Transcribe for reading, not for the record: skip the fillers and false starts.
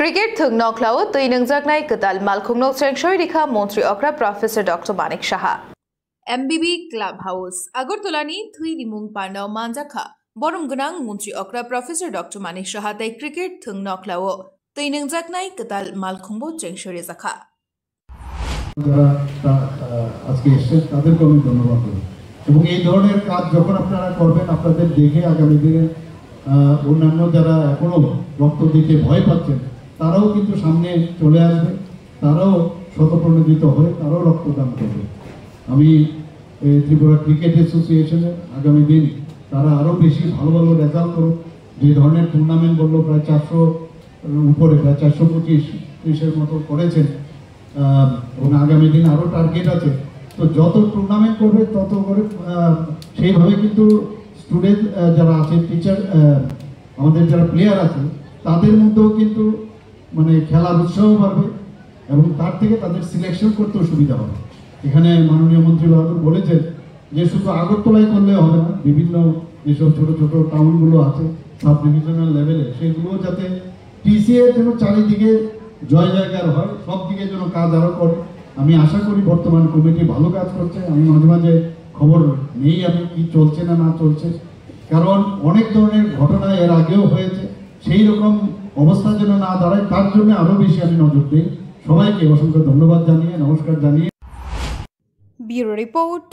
Cricket Thuong নকলাও তুই নংজাকনাই কতাল মালখুং knock চেংশই রেখা মন্ত্রী অকরা professor doctor Manik Saha এমবিবি club house আগরতলানি থুই রিমুং পান্ডাও মানজাখা বরম গনাং মন্ত্রী অকরা প্রফেসর ডক্টর মানিক সাহা তাই ক্রিকেট থুং নকলাও তুই নংজাকনাই কতাল মালখুংবো চেংশরি জাখা আজকে এসেছেন তাদেরকে আমি ধন্যবাদ দেব এবং এই ধরনের কাজ যখন আপনারা করবেন আপনাদের দেখে আগামী দিনে অন্যান্য যারা এখনো রক্ত দিতে ভয় পাচ্ছেন তারাও কিন্তু সামনে চলে আসবে, তারাও স্বতঃপ্রণোদিত হয়ে তারাও রক্তদান করবে। আমি ত্রিপুরা ক্রিকেট অ্যাসোসিয়েশনের আগামী দিন তারা আরও বেশি ভালো ভালো রেজাল্ট করুক। যে ধরনের টুর্নামেন্ট বললো প্রায় 400 উপরে, প্রায় 425-30-এর মতো করেছেন এবং আগামী দিন আরও টার্গেট আছে। তো যত টুর্নামেন্ট করবে তত করে সেইভাবে কিন্তু স্টুডেন্ট যারা আছে, টিচার, আমাদের যারা প্লেয়ার আছে তাদের মধ্যেও কিন্তু মানে খেলার উৎসাহ বাড়বে এবং তার থেকে তাদের সিলেকশন করতেও সুবিধা হবে। এখানে মাননীয় মন্ত্রী বাহাদুর বলেছেন যে শুধু আগরতলায় করলে হবে না, বিভিন্ন যেসব ছোটো ছোটো টাউনগুলো আছে সাব ডিভিশনাল লেভেলে সেগুলোও যাতে টিসিএর জন্য চারিদিকে জয় জয়কার হয়, সব দিকে যেন কাজ আরও করে। আমি আশা করি বর্তমান কমিটি ভালো কাজ করছে। আমি মাঝে মাঝে খবর নেই আমি কি চলছে না না চলছে, কারণ অনেক ধরনের ঘটনা এর আগেও হয়েছে। সেই রকম অবস্থা যেন না দাঁড়ায় তার জন্য আরও বেশি আমি নজর দিই। সবাইকে অসংখ্য ধন্যবাদ জানিয়ে নমস্কার জানিয়ে ব্যুরো রিপোর্ট